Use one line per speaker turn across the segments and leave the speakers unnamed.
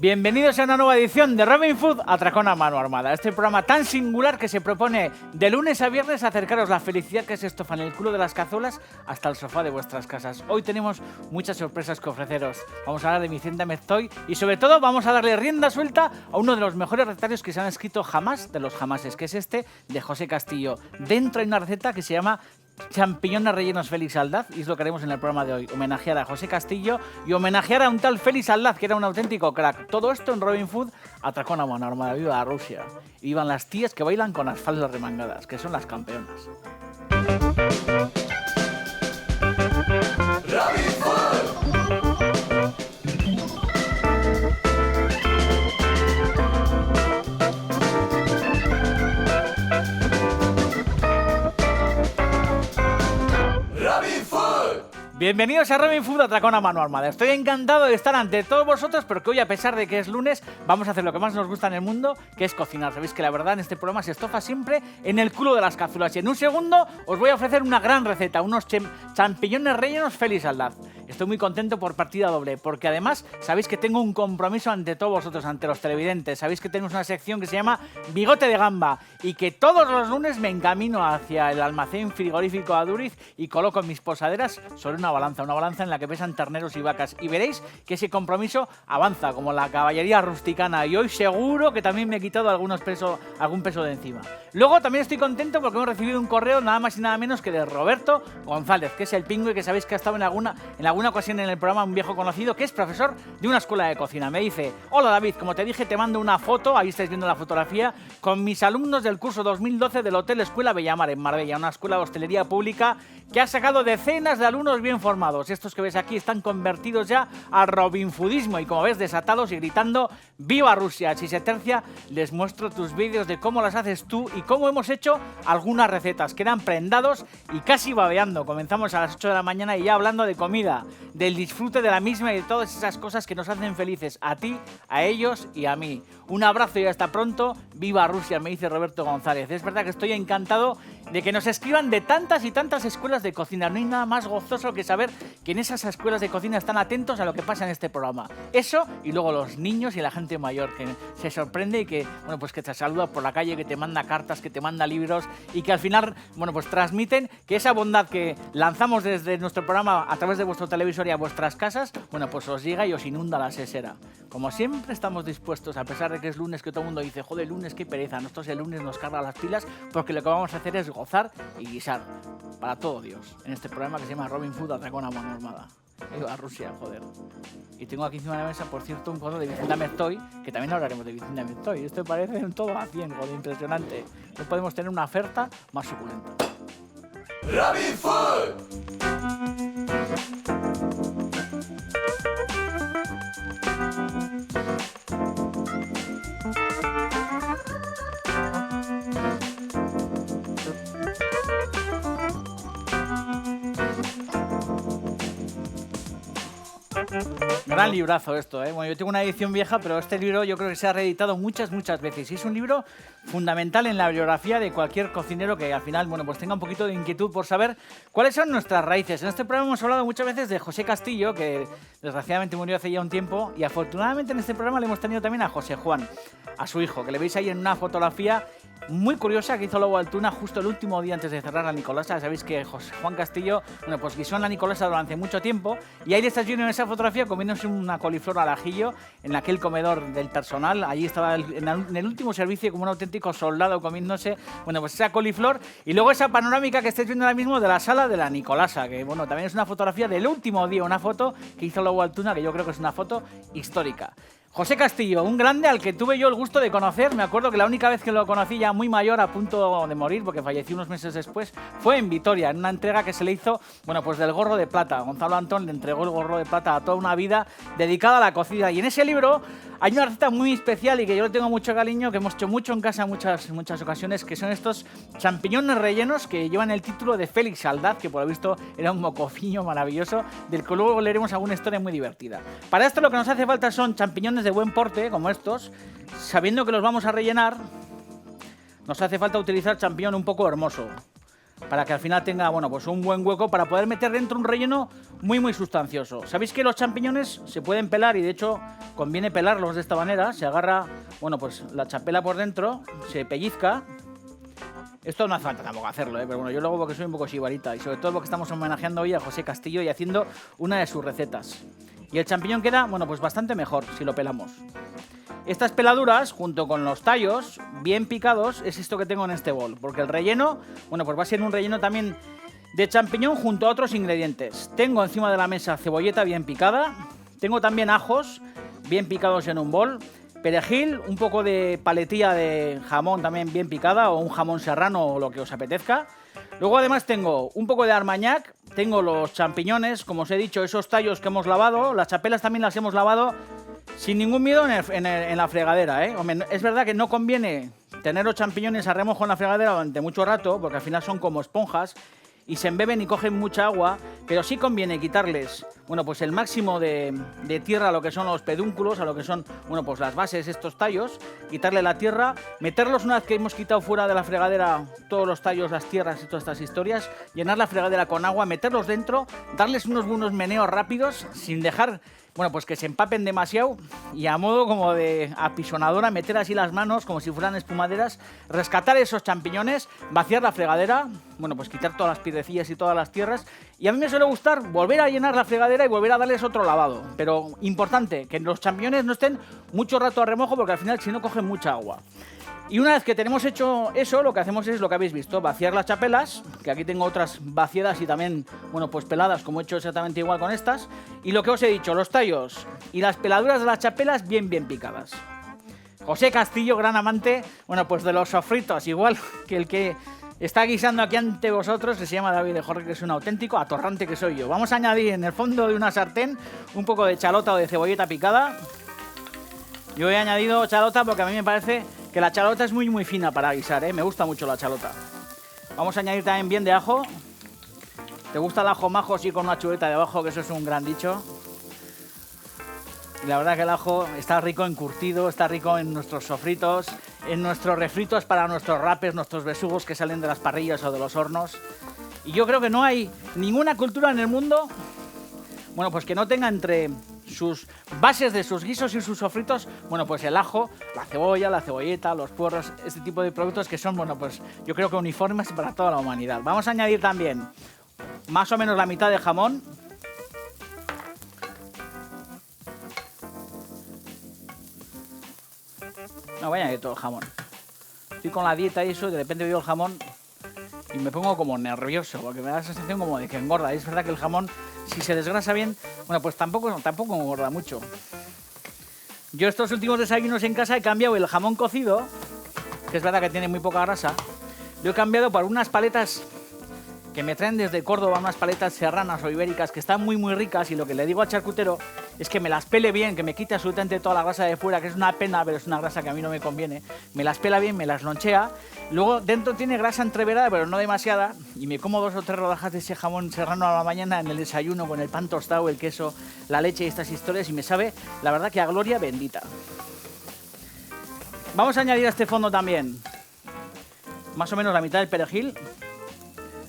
Bienvenidos a una nueva edición de Robin Food Atracón a mano armada. Este programa tan singular que se propone de lunes a viernes acercaros la felicidad que se estofa en el culo de las cazuelas hasta el sofá de vuestras casas. Hoy tenemos muchas sorpresas que ofreceros. Vamos a hablar de mi tienda Meztoy y sobre todo vamos a darle rienda suelta a uno de los mejores recetarios que se han escrito jamás de los jamases, que es este de José Castillo. Dentro hay una receta que se llama champiñones rellenos Félix Aldaz, y es lo que haremos en el programa de hoy, homenajear a José Castillo y homenajear a un tal Félix Aldaz que era un auténtico crack. Todo esto en Robin Food Atracón a mano armada. Viva Rusia. Y vivan las tías que bailan con las faldas remangadas, que son las campeonas. Robin Food. Bienvenidos a Robin Food Atracón a mano armada. Estoy encantado de estar ante todos vosotros porque hoy, a pesar de que es lunes, vamos a hacer lo que más nos gusta en el mundo, que es cocinar. Sabéis que la verdad en este programa se estofa siempre en el culo de las cazuelas. Y en un segundo os voy a ofrecer una gran receta, unos champiñones rellenos Félix Aldaz. Estoy muy contento por partida doble, porque además sabéis que tengo un compromiso ante todos vosotros, ante los televidentes. Sabéis que tenemos una sección que se llama Bigote de Gamba y que todos los lunes me encamino hacia el almacén frigorífico Aduriz y coloco mis posaderas sobre una balanza en la que pesan terneros y vacas. Y veréis que ese compromiso avanza como la caballería rusticana, y hoy seguro que también me he quitado algún peso de encima. Luego también estoy contento porque hemos recibido un correo nada más y nada menos que de Roberto González, que es el pingüe que sabéis que ha estado en alguna ocasión en el programa, un viejo conocido, que es profesor de una escuela de cocina. Me dice: hola David, como te dije, te mando una foto, ahí estáis viendo la fotografía, con mis alumnos del curso 2012 del Hotel Escuela Bellamar en Marbella, una escuela de hostelería pública que ha sacado decenas de alumnos bien formados. Estos que ves aquí están convertidos ya al robinfoodismo y, como ves, desatados y gritando ¡Viva Rusia! Si se tercia, les muestro tus vídeos de cómo las haces tú y cómo hemos hecho algunas recetas. Quedan prendados y casi babeando. Comenzamos a las 8 de la mañana y ya hablando de comida, del disfrute de la misma y de todas esas cosas que nos hacen felices a ti, a ellos y a mí. Un abrazo y hasta pronto. ¡Viva Rusia!, me dice Roberto González. Es verdad que estoy encantado de que nos escriban de tantas y tantas escuelas de cocina. No hay nada más gozoso que saber que en esas escuelas de cocina están atentos a lo que pasa en este programa. Eso, y luego los niños y la gente mayor que se sorprende y que, bueno, pues que te saluda por la calle, que te manda cartas, que te manda libros y que al final, bueno, pues transmiten que esa bondad que lanzamos desde nuestro programa a través de vuestro televisor y a vuestras casas, bueno, pues os llega y os inunda la sesera. Como siempre estamos dispuestos, a pesar de que es lunes, que todo el mundo dice, joder, lunes, qué pereza. Nosotros el lunes nos carga las pilas porque lo que vamos a hacer es gozar y guisar para todo Dios en este programa que se llama Robin Food Atracón a mano armada. A Rusia, joder. Y tengo aquí encima de la mesa, por cierto, un codo de Vicenta Meztoy, que también hablaremos de Vicenta Meztoy. Esto parece un todo a 100, joder, impresionante. No podemos tener una oferta más suculenta. Robin Food. Gran librazo esto, ¿eh? Bueno, yo tengo una edición vieja, pero este libro yo creo que se ha reeditado muchas veces. Y es un libro fundamental en la biografía de cualquier cocinero que al final, bueno, pues tenga un poquito de inquietud por saber cuáles son nuestras raíces. En este programa hemos hablado muchas veces de José Castillo, que desgraciadamente murió hace ya un tiempo, y afortunadamente en este programa le hemos tenido también a José Juan, a su hijo, que le veis ahí en una fotografía muy curiosa que hizo Lobo Altuna justo el último día antes de cerrar la Nicolasa. Sabéis que José Juan Castillo, bueno, pues guisó en la Nicolasa durante mucho tiempo, y ahí le estás viendo en esa fotografía comiéndose una coliflor al ajillo en aquel comedor del personal. Allí estaba en el último servicio como un auténtico soldado comiéndose, bueno, pues esa coliflor. Y luego esa panorámica que estáis viendo ahora mismo de la sala de la Nicolasa, que bueno, también es una fotografía del último día, una foto que hizo Lobo Altuna, que yo creo que es una foto histórica. José Castillo, un grande al que tuve yo el gusto de conocer. Me acuerdo que la única vez que lo conocí, ya muy mayor, a punto de morir, porque falleció unos meses después, fue en Vitoria, en una entrega que se le hizo, bueno, pues del Gorro de Plata. Gonzalo Antón le entregó el Gorro de Plata a toda una vida dedicada a la cocina. Y en ese libro hay una receta muy especial y que yo le tengo mucho cariño, que hemos hecho mucho en casa en muchas ocasiones, que son estos champiñones rellenos que llevan el título de Félix Aldaz, que por lo visto era un mocofiño maravilloso, del que luego leeremos alguna historia muy divertida. Para esto lo que nos hace falta son champiñones de buen porte, como estos. Sabiendo que los vamos a rellenar, nos hace falta utilizar champiñón un poco hermoso. para que al final tenga, bueno, pues un buen hueco para poder meter dentro un relleno muy, muy sustancioso. Sabéis que los champiñones se pueden pelar y de hecho conviene pelarlos de esta manera. Se agarra, bueno, pues la chapela por dentro, se pellizca. Esto no hace falta tampoco hacerlo, pero bueno, yo lo hago porque soy un poco chivarita y sobre todo porque estamos homenajeando hoy a José Castillo y haciendo una de sus recetas. Y el champiñón queda, bueno, pues bastante mejor si lo pelamos. Estas peladuras, junto con los tallos bien picados, es esto que tengo en este bol. Porque el relleno, bueno, pues va a ser un relleno también de champiñón junto a otros ingredientes. Tengo encima de la mesa cebolleta bien picada. Tengo también ajos bien picados en un bol. Perejil, un poco de paletilla de jamón también bien picada o un jamón serrano o lo que os apetezca. Luego además tengo un poco de armagnac. Tengo los champiñones, como os he dicho, esos tallos que hemos lavado. Las chapelas también las hemos lavado sin ningún miedo en la fregadera, ¿eh? Hombre, es verdad que no conviene tener los champiñones a remojo en la fregadera durante mucho rato, porque al final son como esponjas y se embeben y cogen mucha agua, pero sí conviene quitarles, bueno, pues el máximo de tierra a lo que son los pedúnculos, a lo que son, bueno, pues las bases, estos tallos, quitarle la tierra, meterlos una vez que hemos quitado fuera de la fregadera todos los tallos, las tierras y todas estas historias, llenar la fregadera con agua, meterlos dentro, darles unos buenos meneos rápidos, sin dejar, bueno, pues que se empapen demasiado y a modo como de apisonadora meter así las manos como si fueran espumaderas, rescatar esos champiñones, vaciar la fregadera, bueno, pues quitar todas las piedrecillas y todas las tierras. Y a mí me suele gustar volver a llenar la fregadera y volver a darles otro lavado. Pero importante, que los champiñones no estén mucho rato a remojo porque al final si no cogen mucha agua. Y una vez que tenemos hecho eso, lo que hacemos es lo que habéis visto, vaciar las chapelas, que aquí tengo otras vaciadas y también, bueno, pues peladas, como he hecho exactamente igual con estas. Y lo que os he dicho, los tallos y las peladuras de las chapelas bien picadas. José Castillo, gran amante, bueno, pues de los sofritos, igual que el que está guisando aquí ante vosotros, que se llama David de Jorge, que es un auténtico atorrante que soy yo. Vamos a añadir en el fondo de una sartén un poco de chalota o de cebolleta picada. Yo he añadido chalota porque a mí me parece que la chalota es muy fina para guisar, ¿eh? Me gusta mucho la chalota. Vamos a añadir también bien de ajo. ¿Te gusta el ajo majo? Sí, con una chuleta debajo, que eso es un gran dicho. Y la verdad que el ajo está rico encurtido, está rico en nuestros sofritos, en nuestros refritos para nuestros rapes, nuestros besugos que salen de las parrillas o de los hornos. Y yo creo que no hay ninguna cultura en el mundo, bueno, pues que no tenga entre sus bases de sus guisos y sus sofritos, bueno, pues el ajo, la cebolla, la cebolleta, los puerros, este tipo de productos que son, bueno, pues yo creo que uniformes para toda la humanidad. Vamos a añadir también más o menos la mitad de jamón. No voy a añadir todo el jamón. Estoy con la dieta y eso, y de repente veo el jamón y me pongo como nervioso, porque me da la sensación como de que engorda. Y es verdad que el jamón, si se desgrasa bien, bueno, pues tampoco engorda mucho. Yo estos últimos desayunos en casa he cambiado el jamón cocido, que es verdad que tiene muy poca grasa, lo he cambiado por unas paletas que me traen desde Córdoba, unas paletas serranas o ibéricas que están muy ricas, y lo que le digo al charcutero es que me las pele bien, que me quite absolutamente toda la grasa de fuera, que es una pena, pero es una grasa que a mí no me conviene. Me las pela bien, me las lonchea. Luego dentro tiene grasa entreverada, pero no demasiada, y me como 2 o 3 rodajas de ese jamón serrano a la mañana en el desayuno con el pan tostado, el queso, la leche y estas historias, y me sabe, la verdad, que a gloria bendita. Vamos a añadir a este fondo también más o menos la mitad del perejil.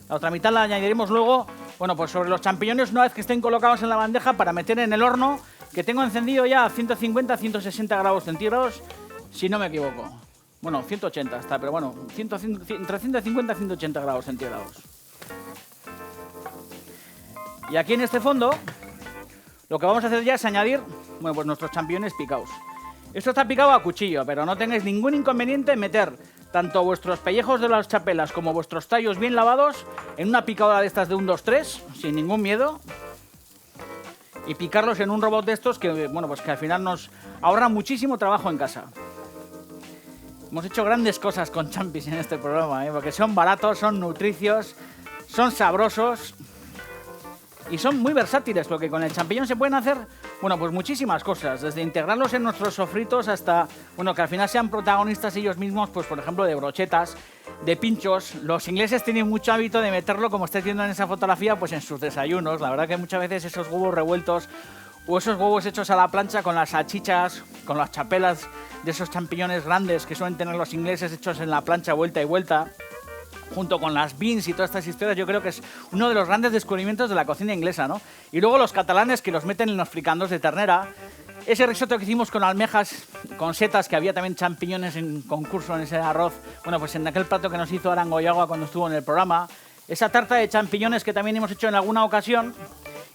La otra mitad la añadiremos luego, bueno, pues sobre los champiñones una vez que estén colocados en la bandeja para meter en el horno, que tengo encendido ya a 150-160 grados centígrados, si no me equivoco. Bueno, 180 está, pero bueno, entre 150 y 180 grados centígrados. Y aquí en este fondo, lo que vamos a hacer ya es añadir, bueno, pues nuestros champiñones picados. Esto está picado a cuchillo, pero no tengáis ningún inconveniente en meter tanto vuestros pellejos de las chapelas como vuestros tallos bien lavados en una picadora de estas de 1, 2, 3, sin ningún miedo, y picarlos en un robot de estos que, bueno, pues que al final nos ahorra muchísimo trabajo en casa. Hemos hecho grandes cosas con champis en este programa, porque son baratos, son nutricios, son sabrosos y son muy versátiles, porque con el champiñón se pueden hacer, bueno, pues muchísimas cosas, desde integrarlos en nuestros sofritos hasta, bueno, que al final sean protagonistas ellos mismos, pues por ejemplo de brochetas, de pinchos. Los ingleses tienen mucho hábito de meterlo, como estáis viendo en esa fotografía, pues en sus desayunos. La verdad que muchas veces esos huevos revueltos o esos huevos hechos a la plancha con las salchichas, con las chapelas de esos champiñones grandes que suelen tener los ingleses hechos en la plancha vuelta y vuelta, junto con las beans y todas estas historias, yo creo que es uno de los grandes descubrimientos de la cocina inglesa, ¿no? Y luego los catalanes que los meten en los fricandos de ternera. Ese risotto que hicimos con almejas, con setas, que había también champiñones en concurso en ese arroz. Bueno, pues en aquel plato que nos hizo Arango Yagua cuando estuvo en el programa. Esa tarta de champiñones que también hemos hecho en alguna ocasión.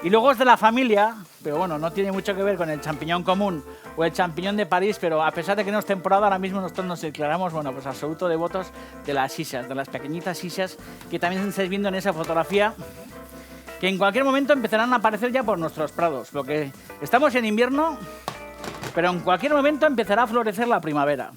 Y luego es de la familia, pero bueno, no tiene mucho que ver con el champiñón común o el champiñón de París, pero a pesar de que no es temporada, ahora mismo nosotros nos declaramos, bueno, pues absoluto devotos de las sisas, de las pequeñitas sisas que también estáis viendo en esa fotografía, que en cualquier momento empezarán a aparecer ya por nuestros prados. Lo que estamos en invierno, pero en cualquier momento empezará a florecer la primavera.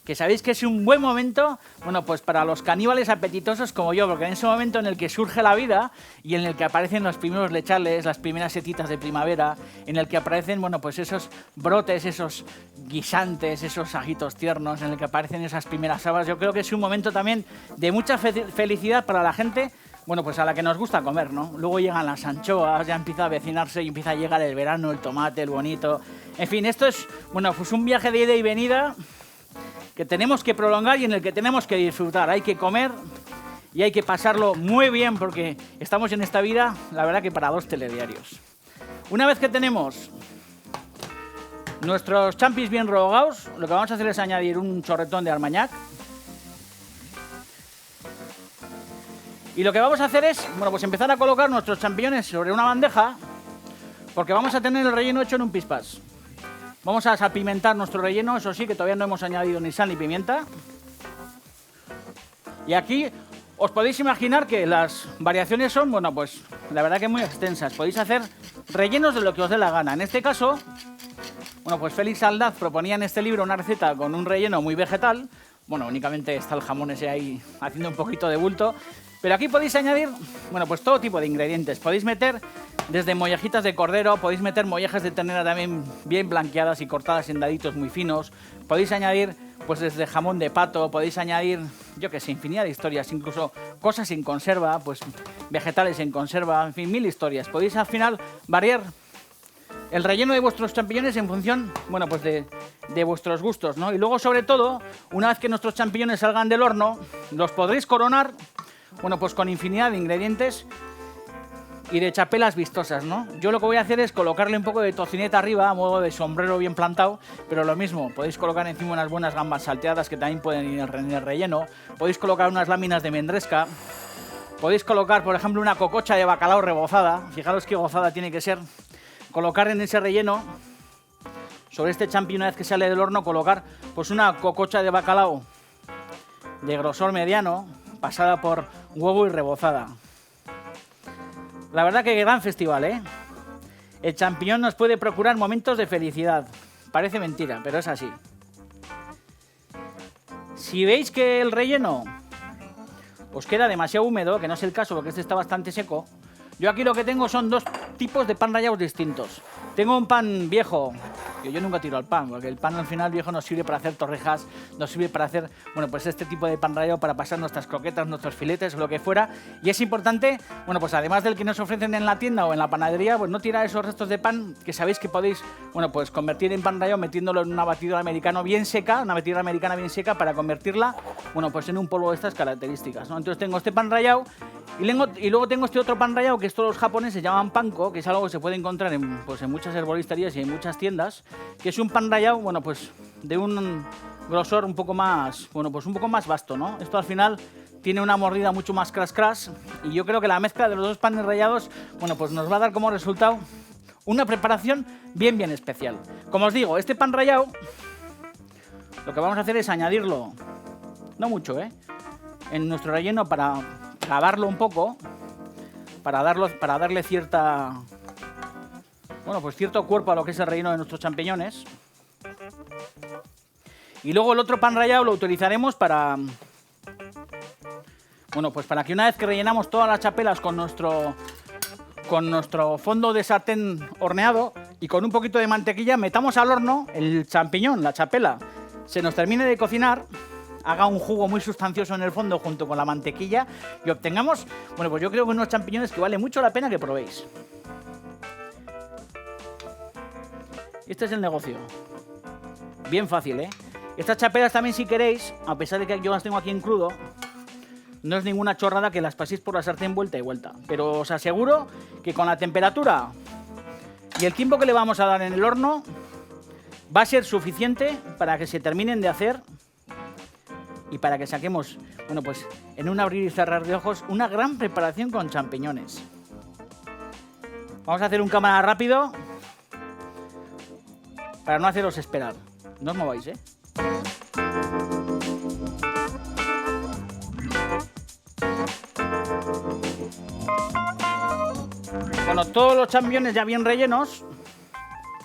Que sabéis que es un buen momento, bueno, pues para los caníbales apetitosos como yo, porque en ese momento en el que surge la vida y en el que aparecen los primeros lechales, las primeras setitas de primavera, en el que aparecen, bueno, pues esos brotes, esos guisantes, esos ajitos tiernos, en el que aparecen esas primeras habas, yo creo que es un momento también de mucha felicidad para la gente, bueno, pues a la que nos gusta comer, ¿no? Luego llegan las anchoas, ya empieza a avecinarse y empieza a llegar el verano, el tomate, el bonito. En fin, esto es, bueno, pues un viaje de ida y venida que tenemos que prolongar y en el que tenemos que disfrutar. Hay que comer y hay que pasarlo muy bien porque estamos en esta vida, la verdad, que para 2 telediarios. Una vez que tenemos nuestros champis bien rehogados, lo que vamos a hacer es añadir un chorretón de armañac. Y lo que vamos a hacer es, bueno, pues empezar a colocar nuestros champiñones sobre una bandeja porque vamos a tener el relleno hecho en un pispás. Vamos a salpimentar nuestro relleno, eso sí, que todavía no hemos añadido ni sal ni pimienta. Y aquí os podéis imaginar que las variaciones son, bueno, pues la verdad que muy extensas. Podéis hacer rellenos de lo que os dé la gana. En este caso, bueno, pues Félix Aldaz proponía en este libro una receta con un relleno muy vegetal. Bueno, únicamente está el jamón ese ahí haciendo un poquito de bulto. Pero aquí podéis añadir, bueno, pues todo tipo de ingredientes. Podéis meter desde mollejitas de cordero, podéis meter mollejas de ternera también bien blanqueadas y cortadas en daditos muy finos. Podéis añadir, pues desde jamón de pato, podéis añadir, yo qué sé, infinidad de historias, incluso cosas en conserva, pues vegetales en conserva, en fin, 1000 historias. Podéis al final variar el relleno de vuestros champiñones en función, bueno, pues de vuestros gustos, ¿no? Y luego, sobre todo, una vez que nuestros champiñones salgan del horno, los podréis coronar, bueno, pues con infinidad de ingredientes y de chapelas vistosas, ¿no? Yo lo que voy a hacer es colocarle un poco de tocineta arriba, a modo de sombrero bien plantado, pero lo mismo, podéis colocar encima unas buenas gambas salteadas que también pueden ir en el relleno, podéis colocar unas láminas de mendresca, podéis colocar, por ejemplo, una cococha de bacalao rebozada, fijaros qué gozada tiene que ser, colocar en ese relleno, sobre este champiñón una vez que sale del horno, colocar pues una cococha de bacalao de grosor mediano, pasada por huevo y rebozada. La verdad que gran festival, ¿eh? El champiñón nos puede procurar momentos de felicidad. Parece mentira, pero es así. Si veis que el relleno os queda demasiado húmedo, que no es el caso porque este está bastante seco, yo aquí lo que tengo son 2 tipos de pan rallados distintos. Tengo un pan viejo, que yo nunca tiro al pan, porque el pan al final viejo nos sirve para hacer torrejas, nos sirve para hacer, bueno, pues este tipo de pan rallado para pasar nuestras croquetas, nuestros filetes o lo que fuera. Y es importante, bueno, pues además del que nos ofrecen en la tienda o en la panadería, pues no tirar esos restos de pan que sabéis que podéis, bueno, pues convertir en pan rallado metiéndolo en una batidora americana bien seca, una batidora americana bien seca para convertirla, bueno, pues en un polvo de estas características, ¿no? Entonces tengo este pan rallado y luego tengo este otro pan rallado que estos los japoneses llaman panko, que es algo que se puede encontrar en, pues en muchas herboristerías y en muchas tiendas, que es un pan rallado, bueno, pues de un grosor un poco más, bueno, pues un poco más vasto, ¿no? Esto al final tiene una mordida mucho más cras y yo creo que la mezcla de los 2 panes rallados, bueno, pues nos va a dar como resultado una preparación bien especial. Como os digo, este pan rallado, lo que vamos a hacer es añadirlo, no mucho, en nuestro relleno para lavarlo un poco, para darle cierta, bueno, pues cierto cuerpo a lo que es el relleno de nuestros champiñones. Y luego el otro pan rallado lo utilizaremos para, bueno, pues para que una vez que rellenamos todas las chapelas con nuestro fondo de sartén horneado y con un poquito de mantequilla, metamos al horno el champiñón, la chapela, se nos termine de cocinar, haga un jugo muy sustancioso en el fondo junto con la mantequilla y obtengamos, bueno, pues yo creo que unos champiñones que vale mucho la pena que probéis. Este es el negocio. Bien fácil, ¿eh? Estas chapelas también, si queréis, a pesar de que yo las tengo aquí en crudo, no es ninguna chorrada que las paséis por la sartén vuelta y vuelta. Pero os aseguro que con la temperatura y el tiempo que le vamos a dar en el horno va a ser suficiente para que se terminen de hacer y para que saquemos, bueno, pues en un abrir y cerrar de ojos, una gran preparación con champiñones. Vamos a hacer un cámara rápido para no haceros esperar. No os mováis, ¿eh? Bueno, todos los champiñones ya bien rellenos.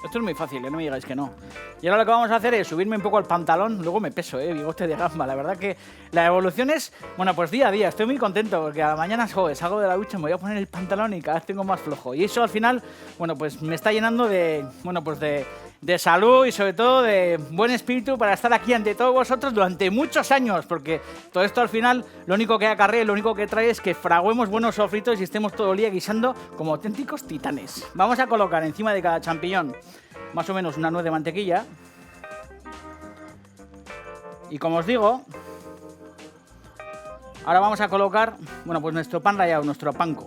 Esto es muy fácil, no me digáis que no. Y ahora lo que vamos a hacer es subirme un poco el pantalón. Luego me peso, bigote de gamba. La verdad que la evolución es, bueno, pues día a día. Estoy muy contento porque a la mañana, joder, salgo de la ducha, me voy a poner el pantalón y cada vez tengo más flojo. Y eso al final, bueno, pues me está llenando de, bueno, pues de salud y sobre todo de buen espíritu para estar aquí ante todos vosotros durante muchos años. Porque todo esto al final, lo único que acarrea, lo único que trae es que fraguemos buenos sofritos y estemos todo el día guisando como auténticos titanes. Vamos a colocar encima de cada champiñón más o menos una nuez de mantequilla. Y como os digo, ahora vamos a colocar, bueno, pues nuestro pan rallado, nuestro panko.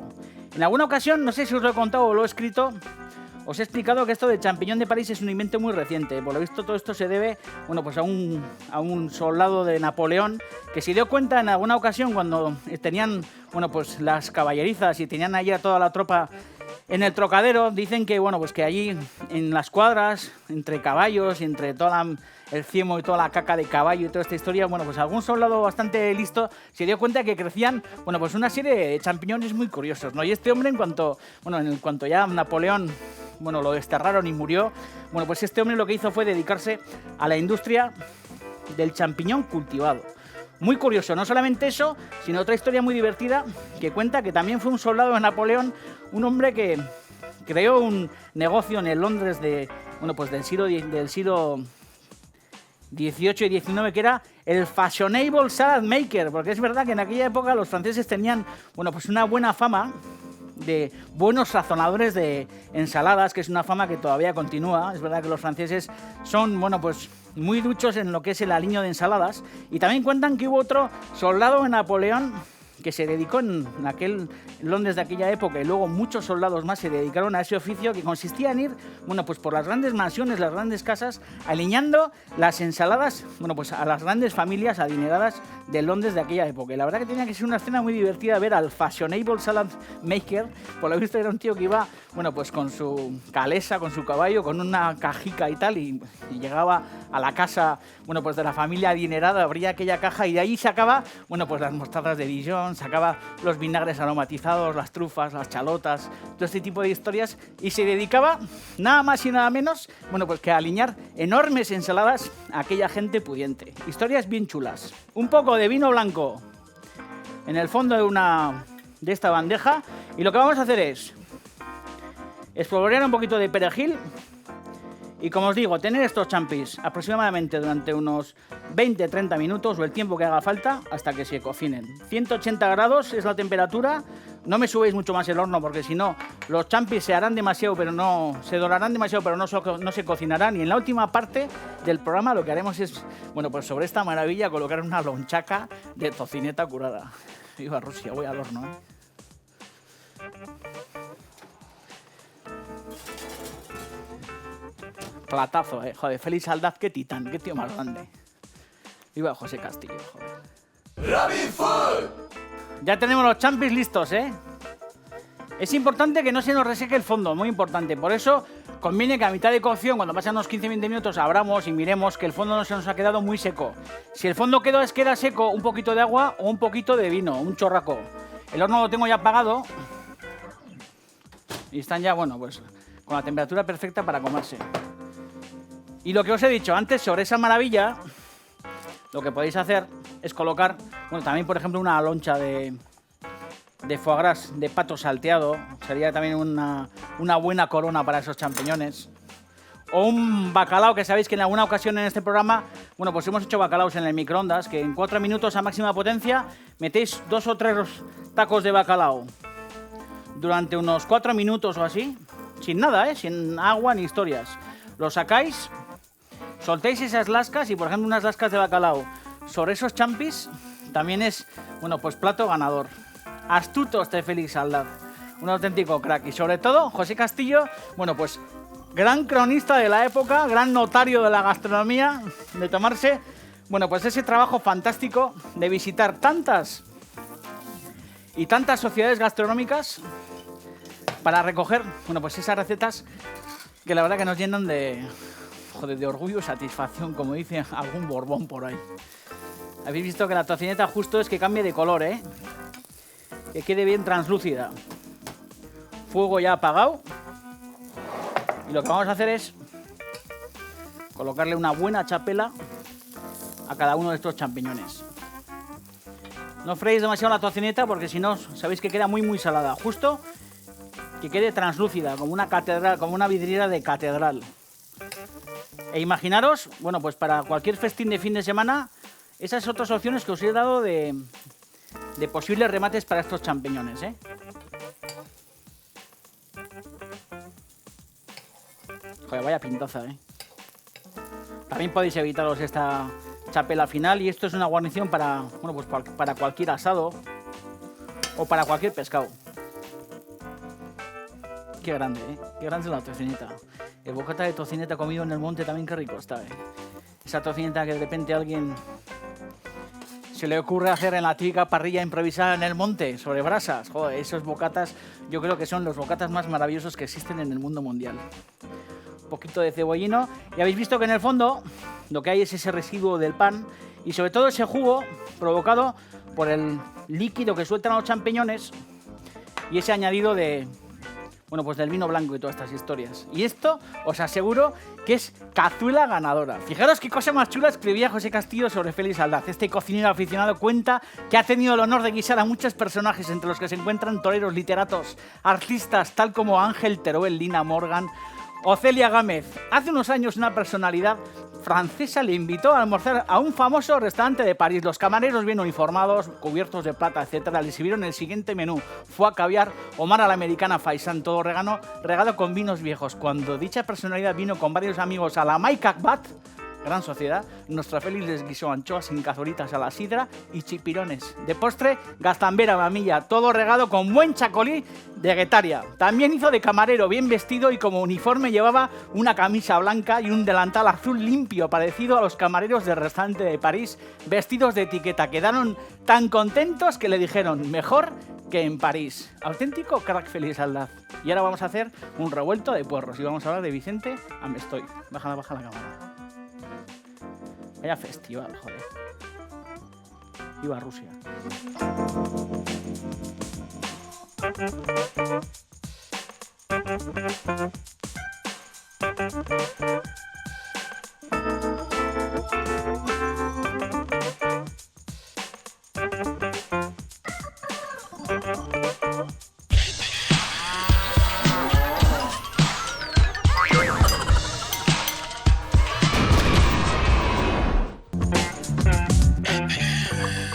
En alguna ocasión, no sé si os lo he contado o lo he escrito, os he explicado que esto del champiñón de París es un invento muy reciente. Por lo visto todo esto se debe, bueno, pues a un soldado de Napoleón que se dio cuenta en alguna ocasión cuando tenían, bueno, pues las caballerizas y tenían allí a toda la tropa en el Trocadero. Dicen que, bueno, pues que allí en las cuadras, entre caballos y entre el ciemo y toda la caca de caballo y toda esta historia, bueno, pues algún soldado bastante listo se dio cuenta que crecían, bueno, pues una serie de champiñones muy curiosos, ¿no? Y este hombre, en cuanto ya Napoleón, bueno, lo desterraron y murió, bueno, pues este hombre lo que hizo fue dedicarse a la industria del champiñón cultivado. Muy curioso, no solamente eso, sino otra historia muy divertida que cuenta que también fue un soldado de Napoleón, un hombre que creó un negocio en el Londres del siglo XVIII y XIX, que era el Fashionable Salad Maker, porque es verdad que en aquella época los franceses tenían, bueno, pues una buena fama de buenos sazonadores de ensaladas, que es una fama que todavía continúa. Es verdad que los franceses son, bueno, pues muy duchos en lo que es el aliño de ensaladas, y también cuentan que hubo otro soldado de Napoleón que se dedicó en aquel Londres de aquella época, y luego muchos soldados más se dedicaron a ese oficio, que consistía en ir, bueno, pues por las grandes mansiones, las grandes casas, aliñando las ensaladas, bueno, pues a las grandes familias adineradas de Londres de aquella época. Y la verdad que tenía que ser una escena muy divertida ver al Fashionable Salad Maker. Por lo visto era un tío que iba, bueno, pues con su calesa, con su caballo, con una cajica y tal, y llegaba a la casa, bueno, pues de la familia adinerada, abría aquella caja y de ahí sacaba, bueno, pues las mostazas de Dijon, sacaba los vinagres aromatizados, las trufas, las chalotas, todo este tipo de historias, y se dedicaba nada más y nada menos, bueno, pues que a aliñar enormes ensaladas a aquella gente pudiente. Historias bien chulas. Un poco de vino blanco en el fondo de esta bandeja, y lo que vamos a hacer es espolvorear un poquito de perejil. Y como os digo, tener estos champis aproximadamente durante unos 20-30 minutos o el tiempo que haga falta hasta que se cocinen. 180 grados es la temperatura. No me subéis mucho más el horno porque si no los champis se dorarán demasiado, pero no se cocinarán. Y en la última parte del programa lo que haremos es, bueno, pues sobre esta maravilla colocar una lonchaca de tocineta curada. Viva Rusia, voy al horno, Platazo, joder, Félix Aldaz, qué titán, qué tío más grande. Viva José Castillo, joder. ¡Rabbit Food! Ya tenemos los champis listos, Es importante que no se nos reseque el fondo, muy importante. Por eso conviene que a mitad de cocción, cuando pasan unos 15-20 minutos, abramos y miremos que el fondo no se nos ha quedado muy seco. Si el fondo queda seco, un poquito de agua o un poquito de vino, un chorraco. El horno lo tengo ya apagado y están ya, bueno, pues con la temperatura perfecta para comerse. Y lo que os he dicho antes, sobre esa maravilla, lo que podéis hacer es colocar, bueno, también por ejemplo una loncha de foie gras, de pato salteado, sería también una buena corona para esos champiñones. O un bacalao, que sabéis que en alguna ocasión en este programa, bueno, pues hemos hecho bacalaos en el microondas, que en 4 minutos a máxima potencia metéis 2 o 3 tacos de bacalao durante unos 4 minutos o así, sin nada, sin agua ni historias. Lo sacáis, soltéis esas lascas y, por ejemplo, unas lascas de bacalao sobre esos champis también es, bueno, pues plato ganador. Astuto este Félix Aldaz, un auténtico crack. Y sobre todo, José Castillo, bueno, pues gran cronista de la época, gran notario de la gastronomía, de tomarse, bueno, pues ese trabajo fantástico de visitar tantas y tantas sociedades gastronómicas para recoger, bueno, pues esas recetas que la verdad que nos llenan de, joder, de orgullo y satisfacción, como dice algún Borbón por ahí. Habéis visto que la tocineta justo es que cambie de color, ¿eh? Que quede bien translúcida. Fuego ya apagado. Y lo que vamos a hacer es colocarle una buena chapela a cada uno de estos champiñones. No freís demasiado la tocineta porque si no, sabéis que queda muy salada. Justo que quede translúcida, como una catedral, como una vidriera de catedral. E imaginaros, bueno, pues para cualquier festín de fin de semana, esas otras opciones que os he dado de posibles remates para estos champiñones, ¿eh? Joder, vaya pintaza, ¿eh? También podéis evitaros esta chapela final y esto es una guarnición para, bueno, pues para cualquier asado o para cualquier pescado. Qué grande, ¿eh? Qué grande es la tocineta. El bocata de tocineta comido en el monte también qué rico está, ¿eh? Esa tocineta que de repente a alguien se le ocurre hacer en la típica parrilla improvisada en el monte, sobre brasas. Joder, esos bocatas yo creo que son los bocatas más maravillosos que existen en el mundo mundial. Un poquito de cebollino. Y habéis visto que en el fondo lo que hay es ese residuo del pan y sobre todo ese jugo provocado por el líquido que sueltan los champiñones y ese añadido de, bueno, pues del vino blanco y todas estas historias. Y esto os aseguro que es cazuela ganadora. Fijaros qué cosa más chula escribía José Castillo sobre Félix Aldaz. Este cocinero aficionado cuenta que ha tenido el honor de guisar a muchos personajes, entre los que se encuentran toreros, literatos, artistas, tal como Ángel Teruel, Lina Morgan o Celia Gámez. Hace unos años una personalidad francesa le invitó a almorzar a un famoso restaurante de París. Los camareros bien uniformados, cubiertos de plata, etc. Le sirvieron el siguiente menú: foie caviar o mar a la americana faisán, todo regado con vinos viejos. Cuando dicha personalidad vino con varios amigos a la Maïcac-Bat, gran sociedad, nuestra Félix les guisó anchoas sin cazoritas a la sidra y chipirones. De postre, gaztambera, mamilla, todo regado con buen chacolí de Guetaria. También hizo de camarero, bien vestido, y como uniforme llevaba una camisa blanca y un delantal azul limpio, parecido a los camareros del restaurante de París, vestidos de etiqueta. Quedaron tan contentos que le dijeron: mejor que en París. Auténtico crack Félix Aldaz. Y ahora vamos a hacer un revuelto de puerros y vamos a hablar de Vicente Amestoy. Baja la cámara. Vaya festival, joder. Viva Rusia.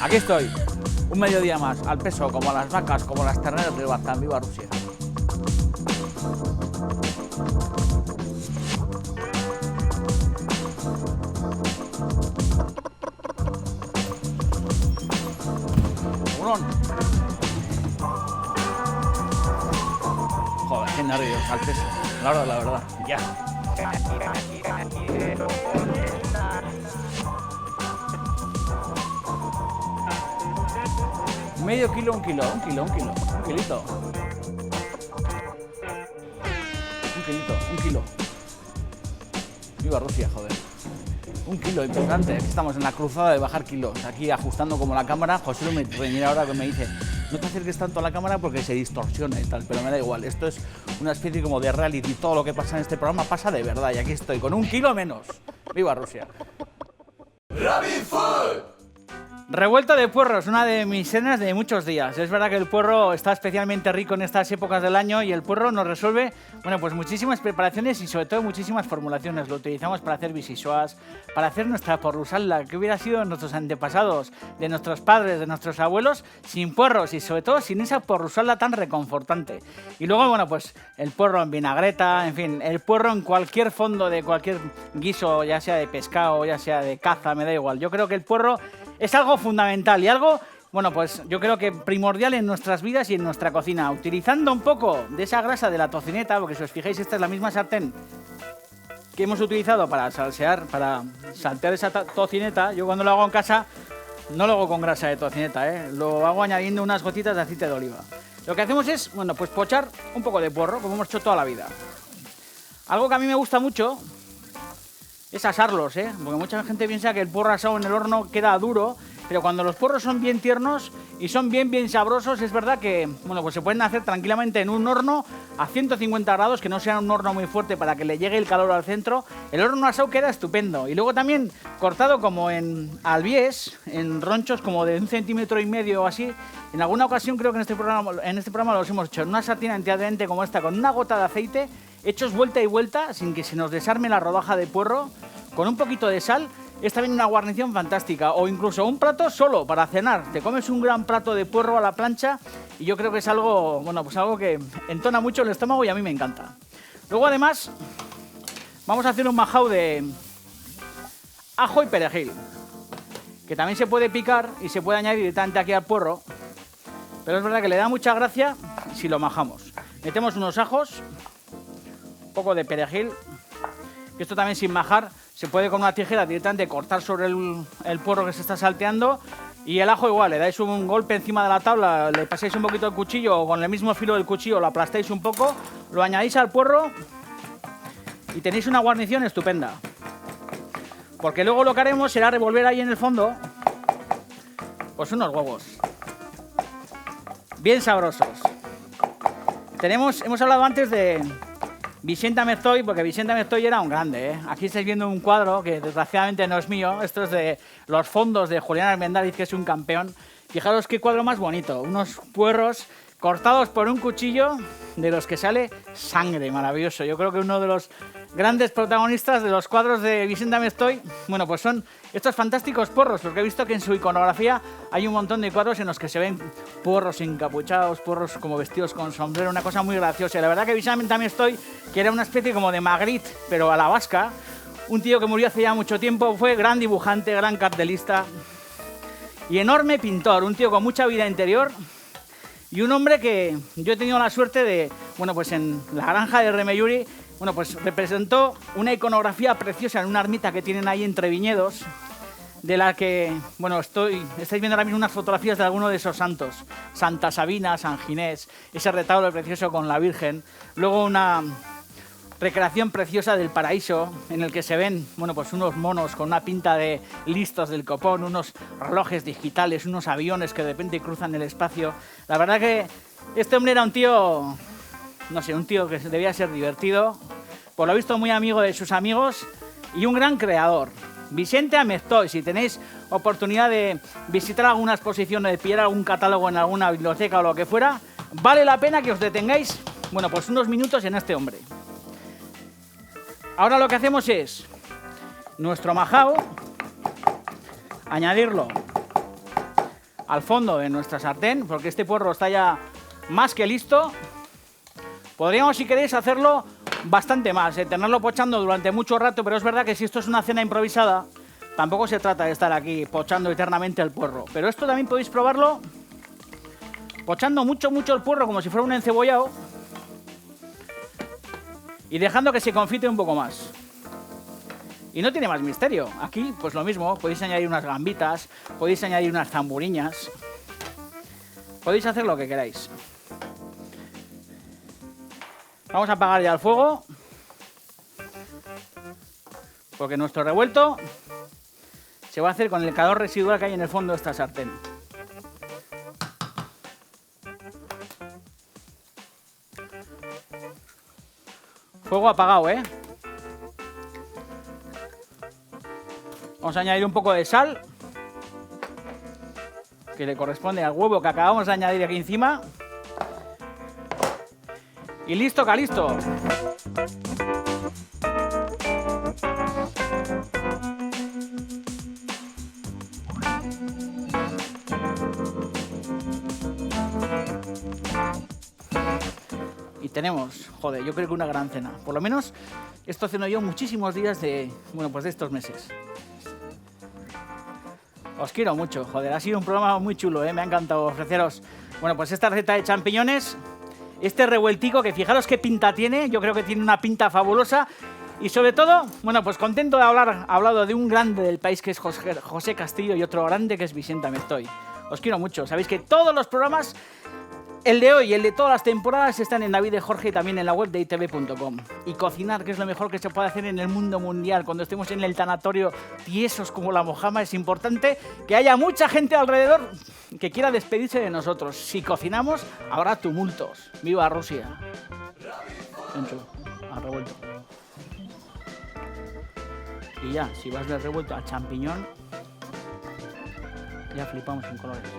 Aquí estoy, un mediodía más, al peso, como las vacas, como las terneras de Bazán. Viva Rusia. Joder, qué nervios, al peso. La verdad, ya. Medio kilo, un kilito. Un kilo. Viva Rusia, joder. Un kilo, importante. Aquí estamos en la cruzada de bajar kilos. Aquí ajustando como la cámara. José me reñirá ahora que me dice: no te acerques tanto a la cámara porque se distorsiona y tal, pero me da igual. Esto es una especie como de reality. Todo lo que pasa en este programa pasa de verdad. Y aquí estoy, con un kilo menos. Viva Rusia. Rabbit Food. Revuelta de puerros, una de mis cenas de muchos días. Es verdad que el puerro está especialmente rico en estas épocas del año y el puerro nos resuelve, bueno, pues muchísimas preparaciones y sobre todo muchísimas formulaciones. Lo utilizamos para hacer vichyssoise, para hacer nuestra porrusalda, que hubiera sido de nuestros antepasados, de nuestros padres, de nuestros abuelos, sin puerros y sobre todo sin esa porrusalda tan reconfortante. Y luego, bueno, pues el puerro en vinagreta, en fin, el puerro en cualquier fondo de cualquier guiso, ya sea de pescado, ya sea de caza, me da igual. Yo creo que el puerro es algo fundamental y algo, bueno, pues yo creo que primordial en nuestras vidas y en nuestra cocina. Utilizando un poco de esa grasa de la tocineta, porque si os fijáis, esta es la misma sartén que hemos utilizado para saltear esa tocineta. Yo cuando lo hago en casa no lo hago con grasa de tocineta, lo hago añadiendo unas gotitas de aceite de oliva. Lo que hacemos es, bueno, pues pochar un poco de puerro, como hemos hecho toda la vida. Algo que a mí me gusta mucho es asarlos, porque mucha gente piensa que el puerro asado en el horno queda duro, pero cuando los puerros son bien tiernos y son bien sabrosos, es verdad que, bueno, pues se pueden hacer tranquilamente en un horno a 150 grados, que no sea un horno muy fuerte para que le llegue el calor al centro. El horno asado queda estupendo. Y luego también cortado como en albiés, en ronchos como de 1,5 centímetros o así. En alguna ocasión creo que en este programa los hemos hecho en una sartén antiadherente como esta, con una gota de aceite, hechos vuelta y vuelta, sin que se nos desarme la rodaja de puerro, con un poquito de sal. Es también una guarnición fantástica, o incluso un plato solo para cenar. Te comes un gran plato de puerro a la plancha y yo creo que es algo, bueno, pues algo que entona mucho el estómago y a mí me encanta. Luego además vamos a hacer un majao de ajo y perejil, que también se puede picar y se puede añadir directamente aquí al puerro, pero es verdad que le da mucha gracia si lo majamos. Metemos unos ajos, un poco de perejil, que esto también sin majar se puede con una tijera directamente cortar sobre el puerro que se está salteando. Y el ajo igual, le dais un golpe encima de la tabla, le pasáis un poquito el cuchillo o con el mismo filo del cuchillo lo aplastáis un poco, lo añadís al puerro y tenéis una guarnición estupenda. Porque luego lo que haremos será revolver ahí en el fondo pues unos huevos bien sabrosos. Hemos hablado antes de Vicente Amestoy, porque Vicente Amestoy era un grande, Aquí estáis viendo un cuadro que desgraciadamente no es mío. Esto es de los fondos de Julián Armendáriz, que es un campeón. Fijaros qué cuadro más bonito. Unos puerros cortados por un cuchillo de los que sale sangre. Maravilloso. Yo creo que uno de los grandes protagonistas de los cuadros de Vicente Amestoy, bueno, pues son estos fantásticos porros, porque he visto que en su iconografía hay un montón de cuadros en los que se ven porros encapuchados, porros como vestidos con sombrero, una cosa muy graciosa. Y la verdad que Vicente Amestoy, que era una especie como de Magritte, pero a la vasca, un tío que murió hace ya mucho tiempo, fue gran dibujante, gran cartelista y enorme pintor, un tío con mucha vida interior. Y un hombre que yo he tenido la suerte de, bueno, pues en la granja de Remeyuri, bueno, pues representó una iconografía preciosa en una ermita que tienen ahí entre viñedos, de la que, bueno, estáis viendo ahora mismo unas fotografías de algunos de esos santos. Santa Sabina, San Ginés, ese retablo precioso con la Virgen. Luego una recreación preciosa del paraíso, en el que se ven, bueno, pues unos monos con una pinta de listos del copón, unos relojes digitales, unos aviones que de repente cruzan el espacio. La verdad que este hombre era un tío, no sé, un tío que debía ser divertido, por lo visto muy amigo de sus amigos y un gran creador. Vicente Amestoy, si tenéis oportunidad de visitar alguna exposición o de pillar algún catálogo en alguna biblioteca o lo que fuera, vale la pena que os detengáis, bueno, pues unos minutos en este hombre. Ahora lo que hacemos es nuestro majao, añadirlo al fondo de nuestra sartén, porque este puerro está ya más que listo. Podríamos, si queréis, hacerlo bastante más, tenerlo pochando durante mucho rato, pero es verdad que si esto es una cena improvisada, tampoco se trata de estar aquí pochando eternamente el puerro. Pero esto también podéis probarlo pochando mucho el puerro, como si fuera un encebollado, y dejando que se confite un poco más. Y no tiene más misterio. Aquí, pues lo mismo, podéis añadir unas gambitas, podéis añadir unas zamburiñas, podéis hacer lo que queráis. Vamos a apagar ya el fuego, porque nuestro revuelto se va a hacer con el calor residual que hay en el fondo de esta sartén. Fuego apagado, Vamos a añadir un poco de sal, que le corresponde al huevo que acabamos de añadir aquí encima. Y listo, calisto. Y tenemos, joder, yo creo que una gran cena. Por lo menos esto ceno yo muchísimos días de, bueno, pues de estos meses. Os quiero mucho, joder, ha sido un programa muy chulo, me ha encantado ofreceros, bueno, pues esta receta de champiñones, este revueltico que fijaros qué pinta tiene, yo creo que tiene una pinta fabulosa y sobre todo, bueno, pues contento de haber hablado de un grande del país que es José Castillo y otro grande que es Vicente Amestoy. Os quiero mucho, sabéis que todos los programas, el de hoy y el de todas las temporadas, están en David de Jorge y también en la web de itv.com. Y cocinar, que es lo mejor que se puede hacer en el mundo mundial, cuando estemos en el tanatorio tiesos como la mojama, es importante que haya mucha gente alrededor que quiera despedirse de nosotros. Si cocinamos, habrá tumultos. ¡Viva Rusia! Encho, al revuelto. Y ya, si vas del revuelto al champiñón, ya flipamos en colores.